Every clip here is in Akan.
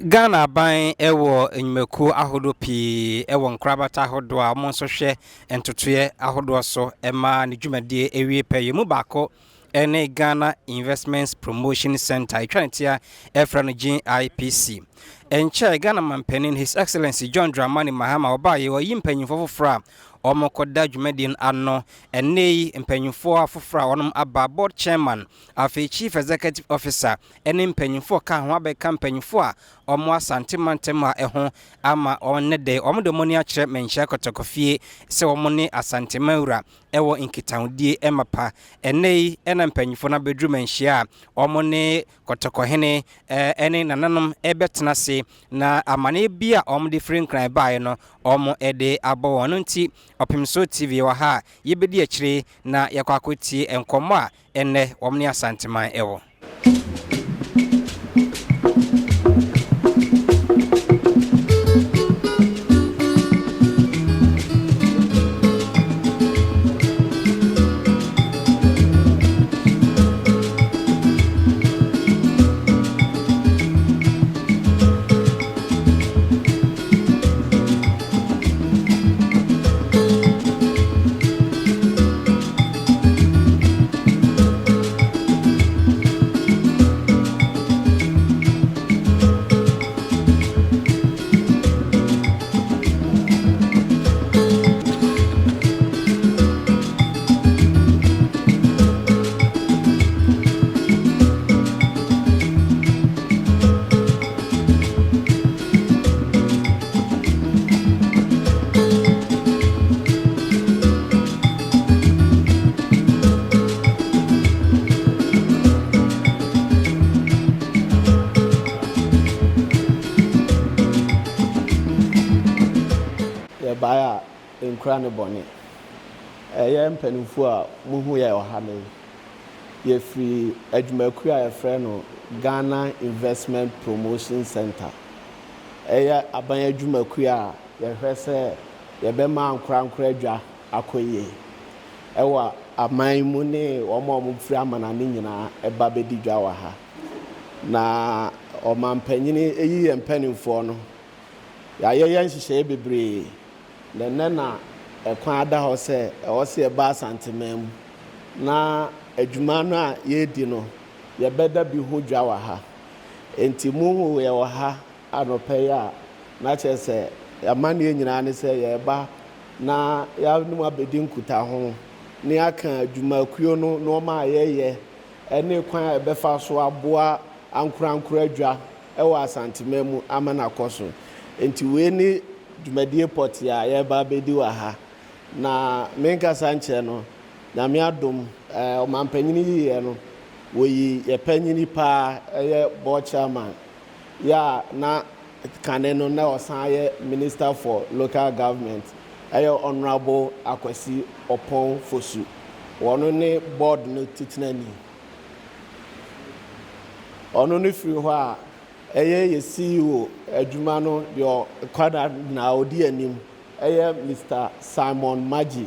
Ghana ban ewo enyimeku ahodo pi ewo nkrabata ahodo a mo so hwe entotoye ahodo so ema ne dwumade ewie peye mu bako ene Ghana Investments Promotion Center etwanetia efra no GIPC enche Ghana Mampanin His Excellency John Dramani Mahama obaye oyi mpanyimfo fofora omokoda dwumadin ano enei mpanyimfo afofora onom aba board chairman afi chief executive officer ene mpanyimfo ka ho abeka mpanyimfo a omo Asante mantema eho ama onede omodo moni a kire menhia kotokofie se omone Asante Maura ewo nkitahodie emapa enei ena mpanyimfo na bedru menhia omone kotokohene ene nananom ebetena se na amane bia omde free nkran bae no omo ede abo wono nti Opemsuo TV wa ha yebedi akire na yakwakotie enkomo a enne omne Asante man ewo baya enkra ne bone eye mpanimfo a muhu ye ohane ye free adwumaku a yefre no Ghana Investment Promotion Center eye aban adwumaku a yehwe se ye be ma ankra adwa akoye ewa aman mu ne omo free amana ne nyina eba bedi dwa wa ha na omampanyini eyi mpanimfo no ya ye nhihye bebre na ekwan ada ho se o se ba Asante mam na adwuma no a yedi no ye beda bi ho dwa wa ha enti mu ye wa ha anope ya na che se amane nyina ne se ye ba na ya nu abedi nkuta ho ne aka adwuma kuo no no ma ye ene kwan ebefa so aboa ankura adwa ewa Asante mam amana koso enti we ni dwumadie port ya ye ba bedi wa ha na menka sanche no na me adom omampanyini ye no woyi ye panyini pa ye board chairman ya na kane no na osan ye minister for local government honorable Akwasi Opemsuo wono ne board no titinani ono ne free ho a ye CEO adwuma no yo kwada na odi anim Mr. Simon Maji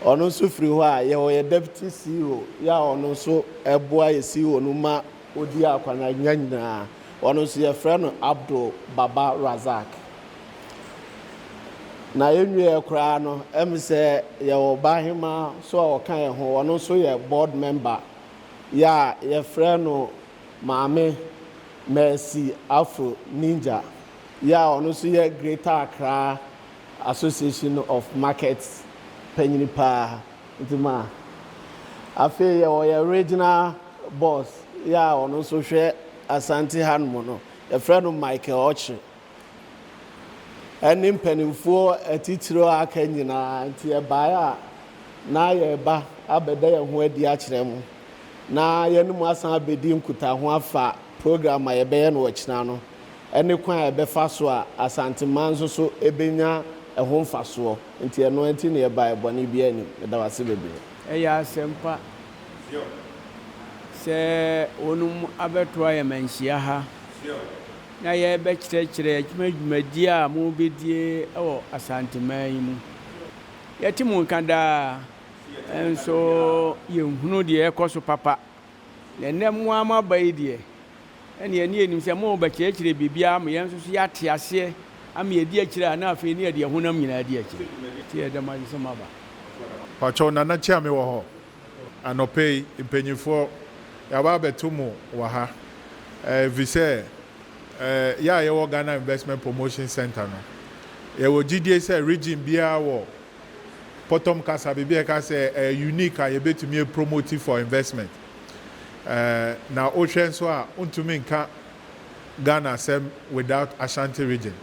ono so free ho a ye deputy CEO ya ono so eboa ye CEO no ma odi akwana nyanyina ono so ye friend Abdul Baba Razak na yenwe ekra no emse ye obahima so o kan ye ho ono so ye board member ya ye friend Mame Mercy Afro Ninja ya ono so ye Greater Accra Association of Markets penyini pa ntima afi ye regional boss ya ono so hwe Asante Hanmo no ye friend Michael Ochi eni mpanimfo atitiro aka nyina nti ye baya na ye ba abeda ye ho adi a kire mu na yenum asan abedi nkuta ho afa program a yebeye no wachina no ene kwan ebefa so a Asante manzo so ebenya eho mfaso nti eno enti ne yeba ebone bia ni da wase bebe eya sempa se onum abeto aye Manhyia ha na ye be kire adwumadi a mo bedie ewo Asante man mu yati mu kanda enso ye hunu de ekoso papa ne nem ama baidie ɛne ɛne anim sɛ mo bɛkyerɛkyerɛ biribiara ma yɛn nso so yɛate aseɛ ama yɛdi akyire a na afei ne yɛde ɛhonam nyinaa di akyire nti yɛdam ade sɛ maba pakyɛw nana kyea me wɔ hɔ anɔpɛ yi mpanyinfoɔ yɛaba abɛto mo wɔ ha ɛfiri sɛ yɛ a yɛwɔ Ghana Investment Promotion Center no yɛwɔ gyidie sɛ region biara wɔ pɔtɔm kasa biribi ɛka sɛ unique a yɛbɛtumi promote for investment na wohwɛ nso a wontumi nka Ghana asɛm without Ashanti region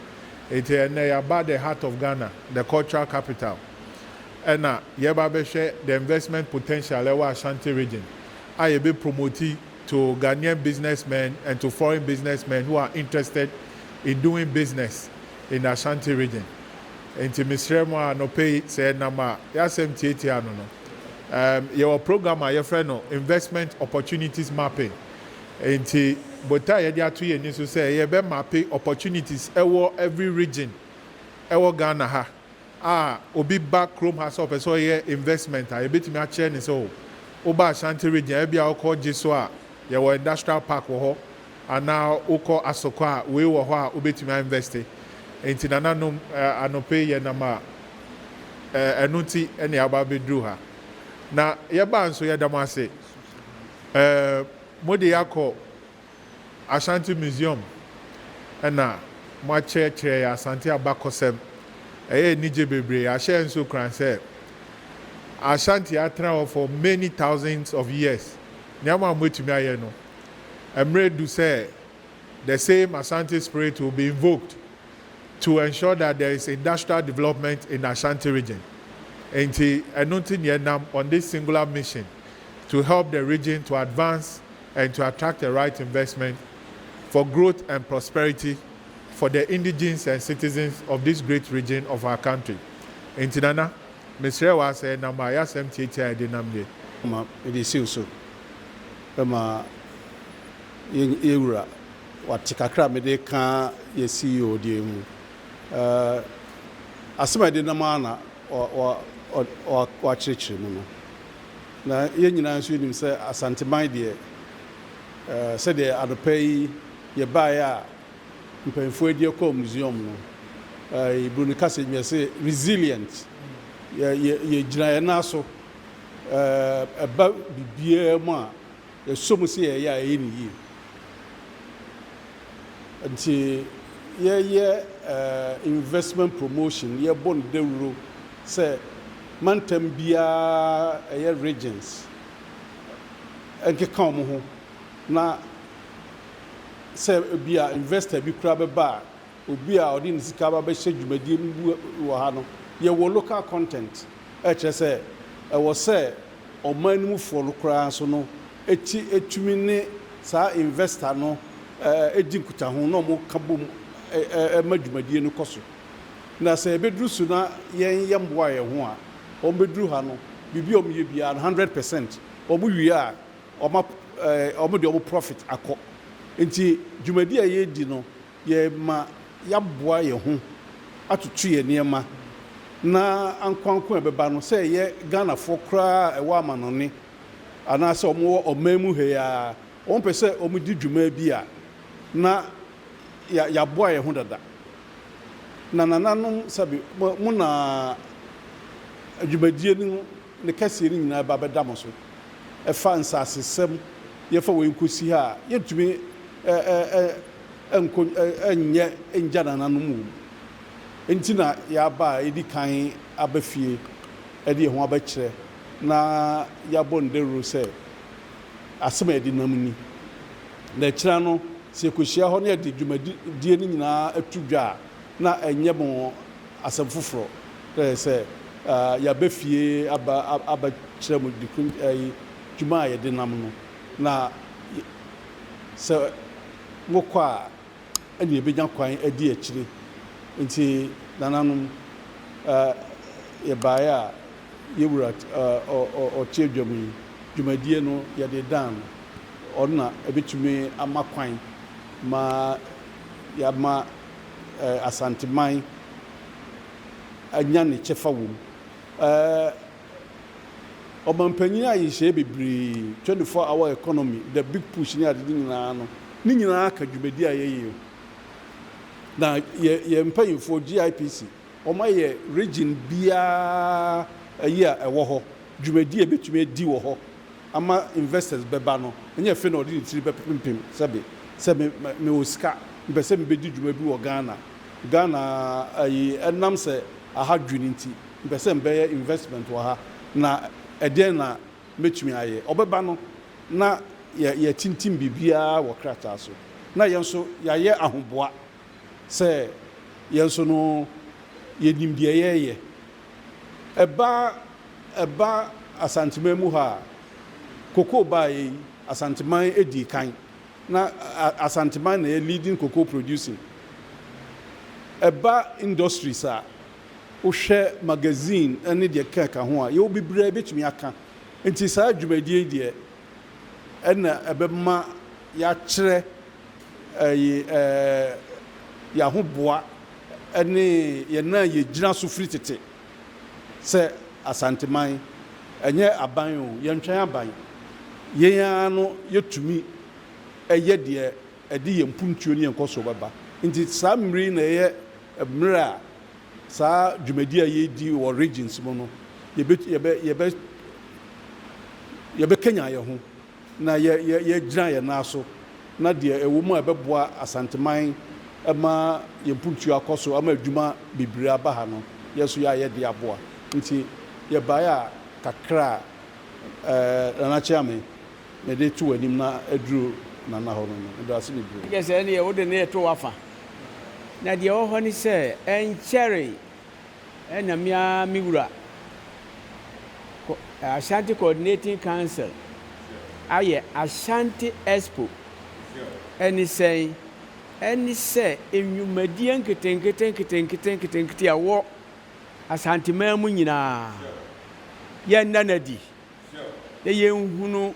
nti ɛnɛ yɛaba the heart of Ghana, the cultural capital ɛna yɛba bɛhwɛ the investment potential ɛwɔ Ashanti region a yɛbɛ promote to Ghanaian businessmen and to foreign businessmen who are interested in doing business in the Ashanti region. Nti Mr. Mo no pay say nama yasem tietia no no. Your program a yɛfrɛ no investment opportunities mapping. Nti bota yɛde ato yɛ ni so say yɛbɛ mapping opportunities ɛwɔ every region ɛwɔ Ghana ha. Obi back chrome has up so yɛ investment a yɛbɛtumi akyerɛ ne so oba Ashanti region ebi a ɔkɔ gye so a yɛwɔ industrial park wɔ hɔ anaa wokɔ asoko a wei wɔ hɔ a wobɛtumi invest nti nananom anɔpɛ yɛ nam a ɛno nti ɛne aba bɛduru ha na yɛba nso yɛda mo ase mode yɛakɔ Ashanti Museum ɛna moakyerɛkyerɛ yɛ Asante abakɔsɛm ɛyɛ anigye bebree ahyɛ nso kran sɛ Ashanti atena hɔ for many thousands of years Nyama mwetumi aye no. Emre do say the same Ashanti spirit will be invoked to ensure that there is industrial development in Ashanti region. And on this singular mission to help the region to advance and to attract the right investment for growth and prosperity for the indigenes and citizens of this great region of our country. And Nana, Mr. was a number SMT Dinamde. It is so. Yewura wate kakra me de ka ye CEO de mu asema de na mana wa kyerɛkyerɛ mu no na ye nyina nso nim sɛ asanteman de sɛ de adopa yi ye bae a mpanyinfo adi kɔ museum no ibunu kase me sɛ resilient ye gyina ye na so eba bibia mu a yɛsom sɛ yɛyɛ a ɛyɛ ne yie nti yɛyɛ investment promotion yɛbɔ no dawuro sɛ mantam biara ɛyɛ regions ɛnkeka wɔn ho na sɛ obi a investor bi kora bɛba a obi a ɔde ne sika ba bɛhyɛ dwumadie mu wɔ ha no yɛwɔ local content ɛkyerɛ sɛ ɛwɔ sɛ ɔman no mufoɔ no koraa so no etumi ne saa investor no edi nkutaho na ɔmo ka bom ma dwumadie no kɔ so na sɛ ebeduru so na yɛn mboa yɛn ho a ɔmo beduru ha no bibi ɔmo yɛ bia 100% ɔmo wie a ɔmo de ɔmo profit akɔ nti dwumadie a yɛdi no yɛ ma yɛaboa yɛn ho atoto yɛn nneɛma na ankwanko ɛbɛba no sɛ yɛ Ghanafoɔ koraa ɛwɔ amanɔne anaasɛ ɔmo wɔ ɔman mu ha a ɔmo pɛ sɛ ɔmo di dwuma bi a na yɛaboa yɛn ho dada na nananom sɛbi mo na adwumadie no ne kɛseɛ no nyinaa ba bɛda mo so ɛfa nsasesɛm yɛfa wɔ nkosi ha a yɛntumi ɛnyɛ ngya nananom wɔ mu nti na yɛaba a yɛdi kan aba fie ɛde yɛn ho abɛkyerɛ na yɛabɔ ndewuro sɛ asɛm a yɛde nam ni na akyira no sɛ yɛkɔhyia hɔ no yɛde dwumadie no nyinaa atu dwa a na ɛnyɛ mo asɛm foforɔ sɛ yɛaba fie abɛkyerɛ mo dwuma a yɛde nam no na sɛ mokɔ a ɛne yɛbɛnya kwan adi akyire nti nananom yɛbaeɛ a yɛwura ɔkyɛ dwam yi dwumadie no yɛde dan no ɔno na ɛbɛtumi ama kwan ma yɛama asanteman anya ne kyɛfa wɔ mu ɔmampanyin a yɛhyɛ bebree 24-hour economy the big push ne ade nyinaa no ni nyinaa ka dwumadi a yɛyɛ na yɛ mpanyinfoɔ GIPC ɔma yɛ region biara ayi a ɛwɔ hɔ dwumadi a betumi adi wɔ hɔ ama investors bɛba no ɛnyɛ fɛ na ɔde ne tiri bɛpempem sɛ me wɔ sika mpɛ sɛ mebɛdi dwuma bi wɔ Ghana ayi ɛnam sɛ aha dwene nti mpɛ sɛ mbɛyɛ investment wɔ ha na ɛdeɛn na mɛtumi ayɛ ɔbɛba no na yɛ tintim biribiara wɔ krataa so na yɛn nso yɛayɛ ahoboa sɛ yɛn nso no yɛnim deɛ yɛyɛ ɛba asanteman mu ha cocoa baa yi asanteman edi kan na asanteman na yɛ leading cocoa producing ɛba industries a wohwɛ magazine ne deɛ kɛka ho a yɛwɔ bebree bɛtumi aka nti saa dwumadie deɛ ɛna ɛbɛma yɛakyerɛ yɛahoboa ne yɛna yɛgyina so firi tete sɛ asanteman ɛnyɛ aban o yɛntwɛn aban yɛn ara no yɛtumi ɛyɛ deɛ ɛde yɛn mpuntuo ne yɛn nkɔso bɛba nti saa mmiri na ɛyɛ mmerɛ a saa dwumadi a yɛdi wɔ regions mu no yɛbɛkanya yɛn ho na yɛgyina yɛn nan so na deɛ ɛwɔ mu a ɛbɛboa asanteman ɛma yɛn mpuntuo akɔ so ama adwuma bebree aba ha no yɛso yɛayɛ de aboa nti yɛbaeɛ a kakra nanakyɛ me de to w'anim na aduro nana hɔ no no ase bebree yɛ sɛ ne yɛ wode ne yɛto wafa na deɛ wɔ hɔ ne sɛ ɛnkyɛre ɛna mmea me wura Ashanti Coordinating Council ayɛ Ashanti Expo ɛne sɛ enwumadie nketenkete a wɔ asanteman mu nyinaa yɛnna nadi na yɛnhunu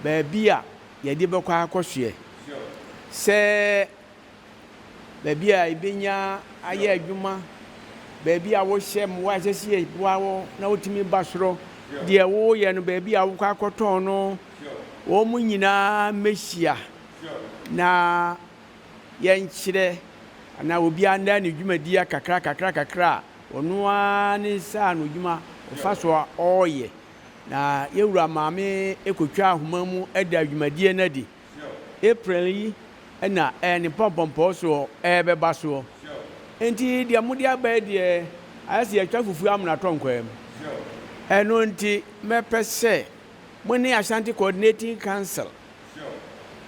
baabi a yɛde bɛkɔ akɔhwɛ sɛ baabi a ebenya ayɛ adwuma baabi a wohyɛ mmoa a ɛsɛ sɛ yɛboa wɔ na wotumi ba soro deɛ woyɛ no baabi a wokɔ akɔtɔn no wɔn mu nyinaa mɛhyia na yɛnkyerɛ anaa obiara nda ne dwumadi kakra a ɔno ara ne nsa no dwuma ɔfa so a ɔreyɛ na yɛwura maame ekotwa ahoma mu ɛda dwumadie no adi April yi ɛna ɛne pɔmpɔmpɔ so ɛbɛba so nti deɛ mode aba deɛ ayɛ sɛ yɛtwa fufuo amonatɔ nkwan mu ɛno nti mɛpɛ sɛ mo ne Ashanti Coordinating Council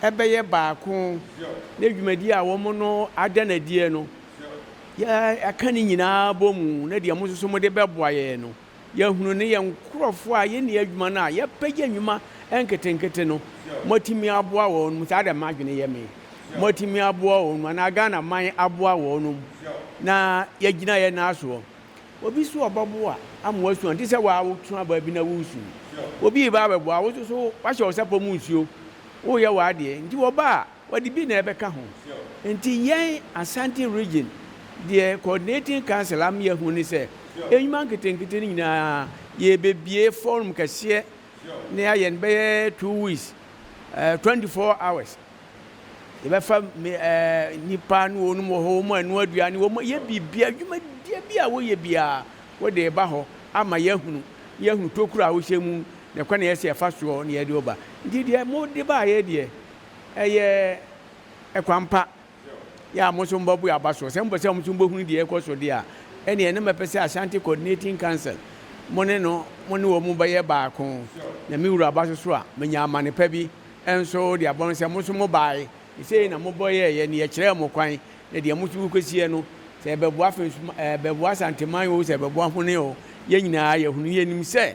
ɛbɛyɛ baako na dwumadie a wɔn no ada n'adie no yɛaka ne nyinaa bɔ mu na deɛ mo nso mo de bɛboa yɛn no yɛhunu ne yɛn nkurɔfoɔ a yɛnni adwuma no a yɛpɛgye nnwuma nketenkete no mɔtumi aboa wɔn mu saa dɛm adwene yɛ me mɔtumi aboa wɔn mu anaa Ghana man aboa wɔn mu na yɛgyina yɛn n'asoɔ obi so ɔbɛboa ama wasu nti sɛ wɔawotu aba bi na wusu obi ba bɛboa wo so wahyɛ wo sɛpɔ mu nsuo woyɛ w'adeɛ nti wɔba a wɔde bi na ɛbɛka ho nti yɛn Ashanti region deɛ Coordinating Council am yɛhu ne sɛ enyuma nketenkete no nyinaa yɛbɛbie forum kɛseɛ na yɛn bɛyɛ 2 weeks 24 hours yɛbɛfa nipa no wɔn mu hɔ mu anu aduane wɔn yɛ bibia dwumadie bi a wɔyɛ bia wɔde ɛba hɔ ama yɛhunu tokuro a wɔhyɛ mu na kwan yɛsɛ ɛfa soɔ na yɛde ɔba nti deɛ mo de ba yɛ deɛ ɛyɛ ɛkwampa yɛ a mo so mbɔbu aba soɔ sɛ mo sɛ mo so mbɔhunu deɛ ɛkɔ so deɛ a ɛne ɛne mɛpɛ sɛ Ashanti Coordinating Council mo ne wɔn mu bɛyɛ baako na me wura aba so a menya amane pa bi ɛnso de abɔ no sɛ mo so mo bae sei na mo bɔyɛ yɛ ne yɛkyerɛ mo kwan na deɛ mo so kɔsie no sɛ bɛboa asanteman o sɛ bɛboa hone o yɛn nyinaa yɛhunu yɛnim sɛ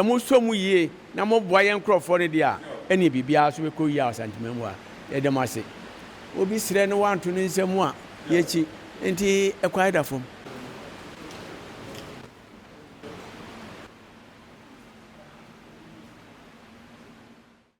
mo so mu yie na mo boa yɛn nkurɔfoɔ no deɛ a ɛne biribiara so bɛkɔ yie a asanteman mu a yɛdɛm ase obi srɛ no wanto ne nsɛm a yɛkyi nti ɛkwan da fam